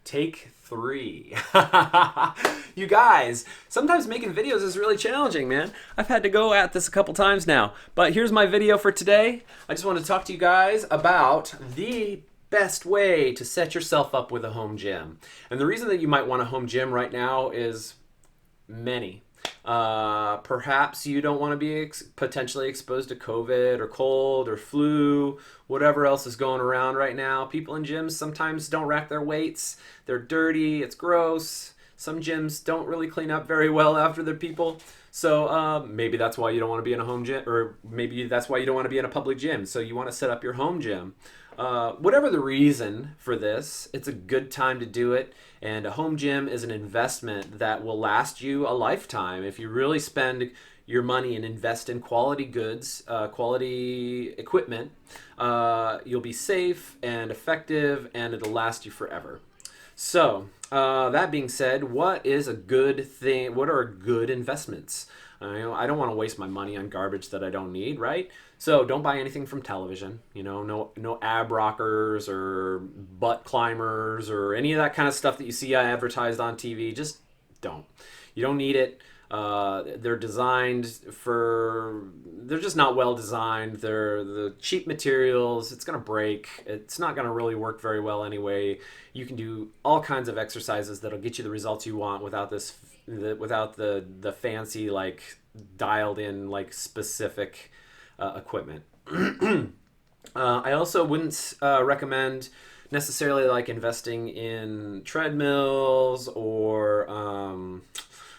Take 3. You guys, sometimes making videos is really challenging, man. I've had to go at this a couple times now. But here's my video for today. I just want to talk to you guys about the best way to set yourself up with a home gym. And the reason that you might want a home gym right now is many. Perhaps you don't want to be potentially exposed to COVID or cold or flu, whatever else is going around right now. People in gyms sometimes don't rack their weights. They're dirty. It's gross. Some gyms don't really clean up very well after their people. So maybe that's why you don't want to be in a home gym, or maybe that's why you don't want to be in a public gym. So you want to set up your home gym. Whatever the reason for this, it's a good time to do it. And a home gym is an investment that will last you a lifetime. If you really spend your money and invest in quality goods, quality equipment, you'll be safe and effective, and it'll last you forever. So, that being said, what is a good thing? What are good investments? I don't want to waste my money on garbage that I don't need, right? So don't buy anything from television. No ab rockers or butt climbers or any of that kind of stuff that you see advertised on TV. Just don't. You don't need it. They're just not well designed. They're the cheap materials. It's going to break. It's not going to really work very well anyway. You can do all kinds of exercises that'll get you the results you want without the fancy, like, dialed in, like, specific equipment. I also wouldn't recommend necessarily like investing in treadmills or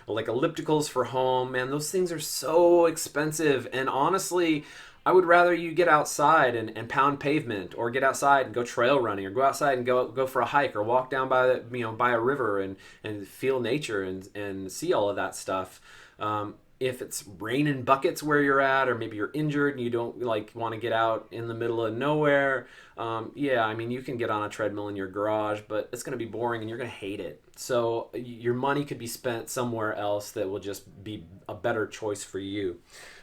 like ellipticals for home. Man, those things are so expensive. And honestly, I would rather you get outside and pound pavement, or get outside and go trail running, or go outside and go for a hike, or walk down by a river and feel nature and see all of that stuff. If it's raining buckets where you're at, or maybe you're injured and you don't want to get out in the middle of nowhere, you can get on a treadmill in your garage, but it's going to be boring and you're going to hate it. So your money could be spent somewhere else that will just be a better choice for you.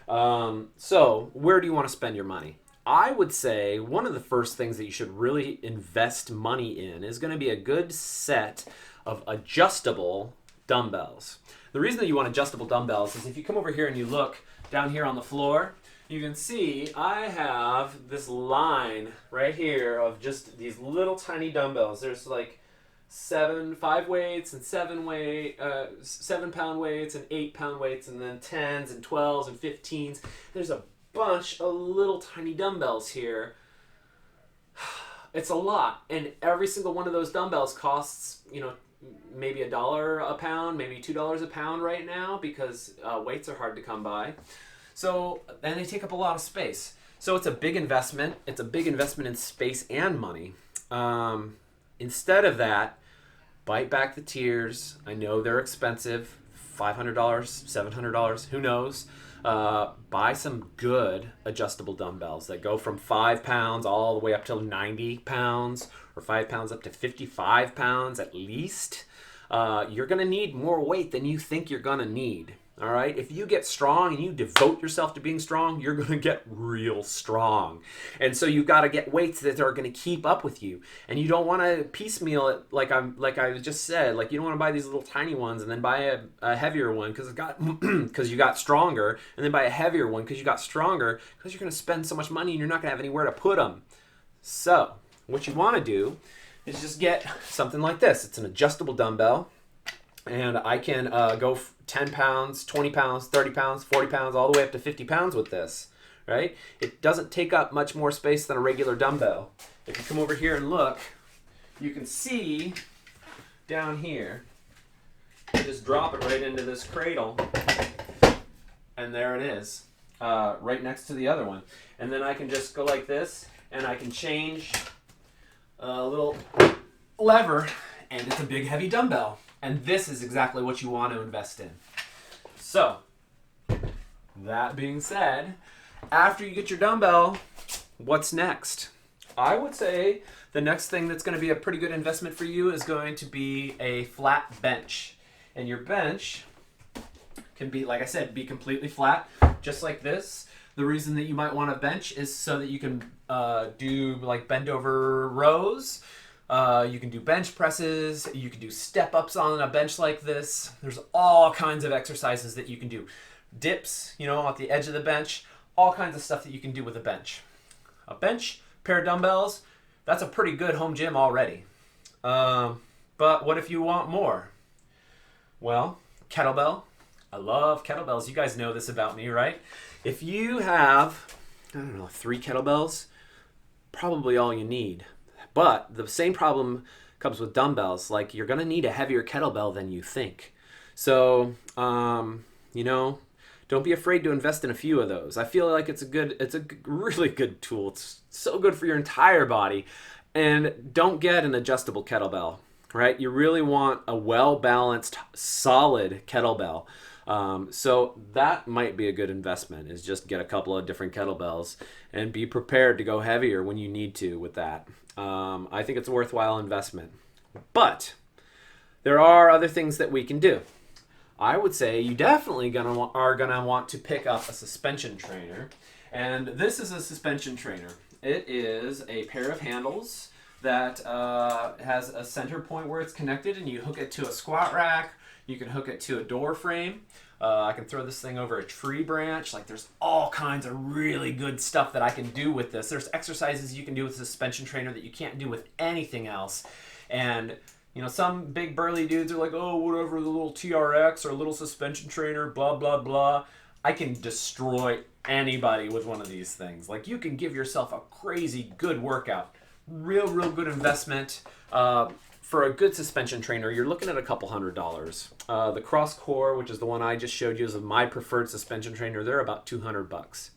So where do you want to spend your money? I would say one of the first things that you should really invest money in is going to be a good set of adjustable dumbbells. The reason that you want adjustable dumbbells is if you come over here and you look down here on the floor, you can see I have this line right here of just these little tiny dumbbells. There's like 5 weights and 7-pound weights and 8-pound weights, and then 10s and 12s and 15s. There's a bunch of little tiny dumbbells here. It's a lot, and every single one of those dumbbells costs, maybe $1 a pound, maybe $2 a pound right now, because weights are hard to come by. So, and they take up a lot of space. So it's a big investment. It's a big investment in space and money. Instead of that, bite back the tears. I know they're expensive, $500, $700, who knows? Buy some good adjustable dumbbells that go from 5 pounds all the way up to 90 pounds, or 5 pounds up to 55 pounds at least. You're going to need more weight than you think you're going to need. All right? If you get strong and you devote yourself to being strong, you're going to get real strong. And so you've got to get weights that are going to keep up with you. And you don't want to piecemeal it like I just said. Like, you don't want to buy these little tiny ones and then buy a heavier one because you got stronger, and then buy a heavier one because you got stronger, because you're going to spend so much money and you're not going to have anywhere to put them. So what you want to do is just get something like this. It's an adjustable dumbbell. And I can go 10 pounds, 20 pounds, 30 pounds, 40 pounds, all the way up to 50 pounds with this, right? It doesn't take up much more space than a regular dumbbell. If you come over here and look, you can see down here, you just drop it right into this cradle, and there it is, right next to the other one. And then I can just go like this, and I can change a little lever, and it's a big heavy dumbbell. And this is exactly what you want to invest in. So, that being said, after you get your dumbbell, what's next? I would say the next thing that's going to be a pretty good investment for you is going to be a flat bench. And your bench can be, like I said, be completely flat, just like this. The reason that you might want a bench is so that you can do like bend over rows. You can do bench presses. You can do step-ups on a bench like this. There's all kinds of exercises that you can do. Dips, you know, at the edge of the bench. All kinds of stuff that you can do with a bench. A bench, pair of dumbbells, that's a pretty good home gym already. But what if you want more? Well, kettlebell. I love kettlebells. You guys know this about me, right? If you have, I don't know, 3 kettlebells, probably all you need. But the same problem comes with dumbbells. Like, you're going to need a heavier kettlebell than you think. So, you know, don't be afraid to invest in a few of those. I feel like it's a really good tool. It's so good for your entire body. And don't get an adjustable kettlebell, right? You really want a well-balanced, solid kettlebell. So that might be a good investment, is just get a couple of different kettlebells and be prepared to go heavier when you need to with that. I think it's a worthwhile investment. But there are other things that we can do. I would say you definitely are gonna want to pick up a suspension trainer. And this is a suspension trainer. It is a pair of handles that has a center point where it's connected, and you hook it to a squat rack. You can hook it to a door frame. I can throw this thing over a tree branch. Like, there's all kinds of really good stuff that I can do with this. There's exercises you can do with a suspension trainer that you can't do with anything else. And, you know, some big burly dudes are like, oh, whatever, the little TRX or a little suspension trainer, blah, blah, blah. I can destroy anybody with one of these things. Like, you can give yourself a crazy good workout. Real good investment. For a good suspension trainer, you're looking at a couple $100. The Cross Core, which is the one I just showed you, is my preferred suspension trainer. They're about $200.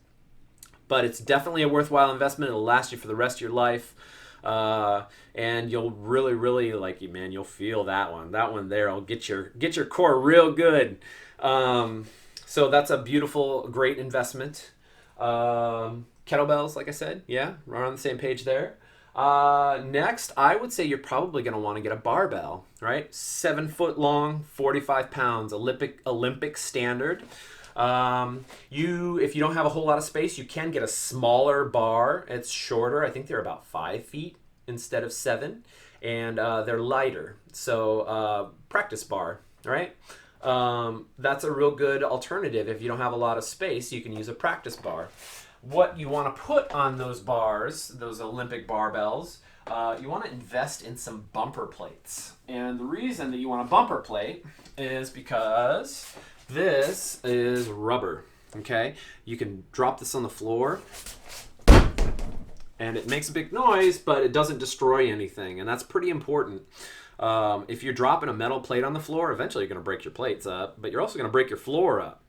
But it's definitely a worthwhile investment. It'll last you for the rest of your life. And you'll really like you, man. You'll feel that one. That one there will get your core real good. So that's a beautiful, great investment. Kettlebells, like I said, yeah, we're on the same page there. Next, I would say you're probably going to want to get a barbell, right? 7 foot long, 45 pounds, Olympic standard. If you don't have a whole lot of space, you can get a smaller bar. It's shorter. I think they're about 5 feet instead of 7, and they're lighter. So practice bar, right? That's a real good alternative. If you don't have a lot of space, you can use a practice bar. What you want to put on those bars, those Olympic barbells, you want to invest in some bumper plates. And the reason that you want a bumper plate is because this is rubber, okay? You can drop this on the floor, and it makes a big noise, but it doesn't destroy anything, and that's pretty important. If you're dropping a metal plate on the floor, eventually you're going to break your plates up, but you're also going to break your floor up.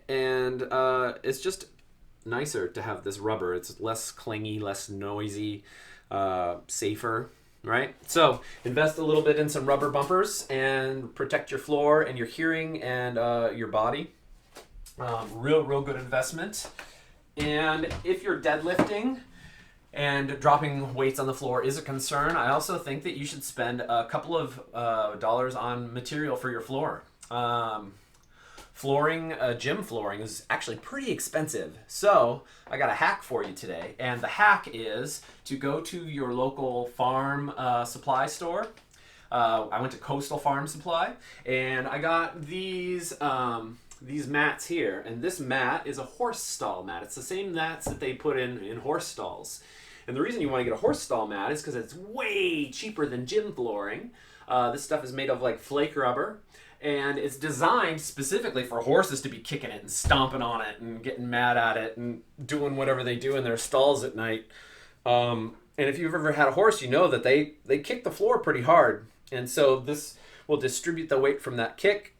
It's just nicer to have this rubber. It's less clingy, less noisy, safer, right? So invest a little bit in some rubber bumpers and protect your floor and your hearing and your body. Real good investment. And if you're deadlifting and dropping weights on the floor is a concern, I also think that you should spend a couple of dollars on material for your floor. Gym flooring is actually pretty expensive. So I got a hack for you today. And the hack is to go to your local farm supply store. I went to Coastal Farm Supply, and I got these mats here. And this mat is a horse stall mat. It's the same mats that they put in horse stalls. And the reason you want to get a horse stall mat is because it's way cheaper than gym flooring. This stuff is made of like flake rubber. And it's designed specifically for horses to be kicking it and stomping on it and getting mad at it and doing whatever they do in their stalls at night. And if you've ever had a horse, you know that they kick the floor pretty hard. And so this will distribute the weight from that kick,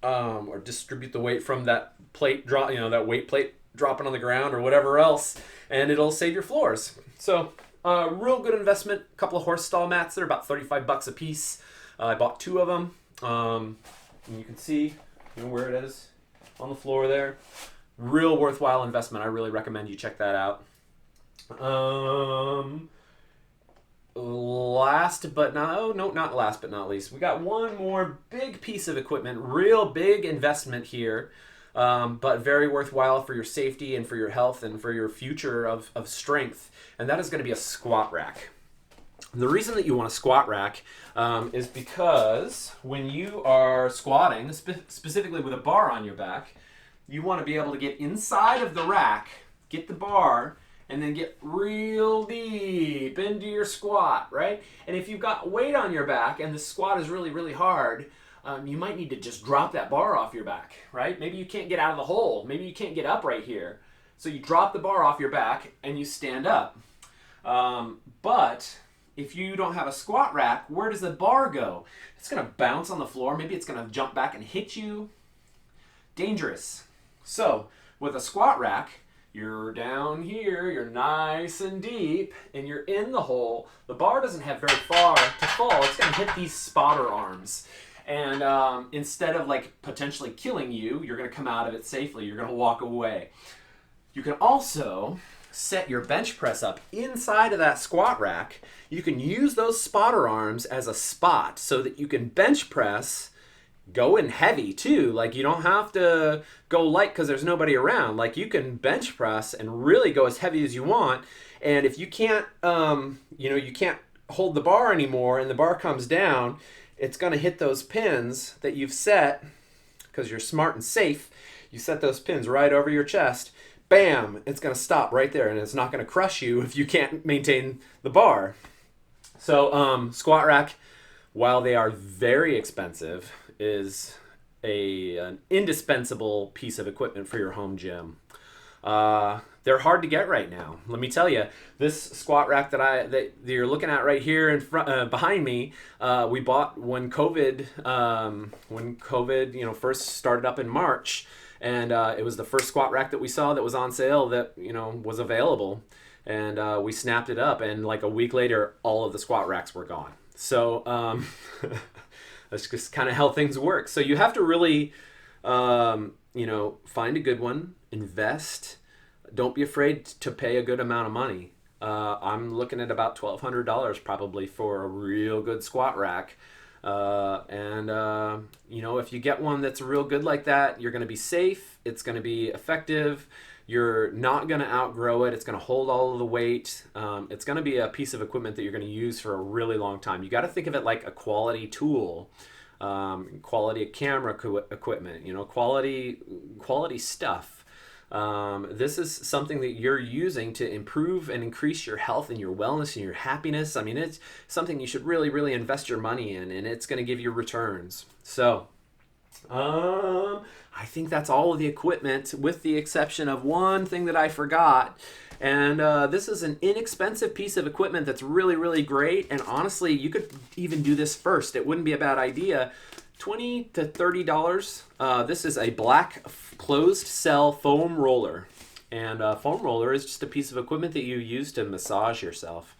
or distribute the weight from that plate drop, that weight plate dropping on the ground or whatever else, and it'll save your floors. So real good investment. A couple of horse stall mats. They're about $35 a piece. I bought 2 of them. And you can see where it is on the floor there. Real worthwhile investment. I really recommend you check that out. Not last but not least, we got one more big piece of equipment. Real big investment here, but very worthwhile for your safety and for your health and for your future of strength. And that is going to be a squat rack. The reason that you want a squat rack is because when you are squatting, specifically with a bar on your back, you want to be able to get inside of the rack, get the bar, and then get real deep into your squat, right? And if you've got weight on your back and the squat is really, really hard, you might need to just drop that bar off your back, right? Maybe you can't get out of the hole. Maybe you can't get up right here. So you drop the bar off your back and you stand up. But if you don't have a squat rack, where does the bar go? It's going to bounce on the floor. Maybe it's going to jump back and hit you. Dangerous. So with a squat rack, you're down here, you're nice and deep, and you're in the hole. The bar doesn't have very far to fall. It's going to hit these spotter arms. And instead of like potentially killing you, you're going to come out of it safely. You're going to walk away. You can also set your bench press up inside of that squat rack. You can use those spotter arms as a spot so that you can bench press, go in heavy too. Like you don't have to go light because there's nobody around. Like you can bench press and really go as heavy as you want. And if you can't, you can't hold the bar anymore and the bar comes down, it's going to hit those pins that you've set because you're smart and safe. You set those pins right over your chest. Bam, it's going to stop right there, and it's not going to crush you if you can't maintain the bar. So squat rack, while they are very expensive, is an indispensable piece of equipment for your home gym. They're hard to get right now. Let me tell you, this squat rack that you're looking at right here in front, behind me, we bought when COVID first started up in March. And it was the first squat rack that we saw that was on sale that, was available. And we snapped it up. And like a week later, all of the squat racks were gone. So that's just kind of how things work. So you have to really, find a good one, invest. Don't be afraid to pay a good amount of money. I'm looking at about $1,200 probably for a real good squat rack. If you get one that's real good like that, you're going to be safe. It's going to be effective. You're not going to outgrow it. It's going to hold all of the weight. It's going to be a piece of equipment that you're going to use for a really long time. You got to think of it like a quality tool, quality camera equipment, quality stuff. This is something that you're using to improve and increase your health and your wellness and your happiness. I mean, it's something you should really, really invest your money in, and it's going to give you returns. So, I think that's all of the equipment, with the exception of one thing that I forgot. And this is an inexpensive piece of equipment that's really, really great. And honestly, you could even do this first. It wouldn't be a bad idea. $20 to $30. This is a black closed cell foam roller. And a foam roller is just a piece of equipment that you use to massage yourself.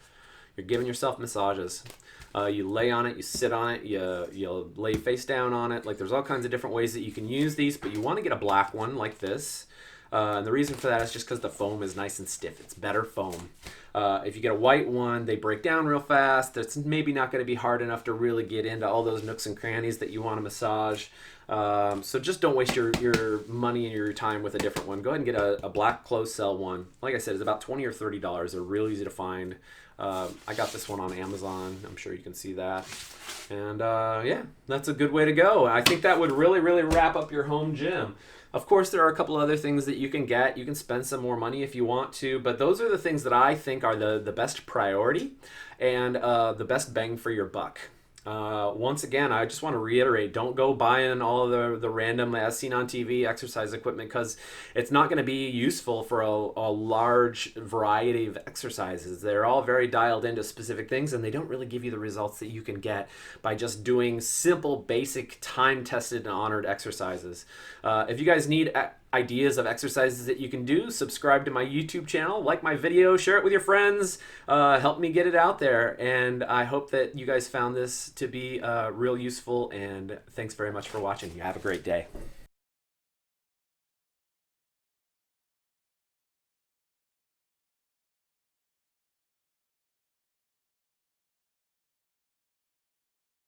You're giving yourself massages. You lay on it, you sit on it, you lay face down on it. Like there's all kinds of different ways that you can use these, but you want to get a black one like this. And the reason for that is just because the foam is nice and stiff. It's better foam. If you get a white one, they break down real fast. It's maybe not going to be hard enough to really get into all those nooks and crannies that you want to massage. So just don't waste your money and your time with a different one. Go ahead and get a black closed cell one. Like I said, it's about $20 or $30. They're real easy to find. I got this one on Amazon. I'm sure you can see that. And that's a good way to go. I think that would really, really wrap up your home gym. Of course, there are a couple other things that you can get. You can spend some more money if you want to, but those are the things that I think are the best priority and the best bang for your buck. Once again, I just want to reiterate, don't go buying all of the random as seen on TV exercise equipment, because it's not going to be useful for a large variety of exercises. They're all very dialed into specific things, and they don't really give you the results that you can get by just doing simple, basic, time-tested and honored exercises. If you guys need ideas of exercises that you can do, subscribe to my YouTube channel, like my video, share it with your friends, help me get it out there. And I hope that you guys found this to be real useful, and thanks very much for watching. You have a great day.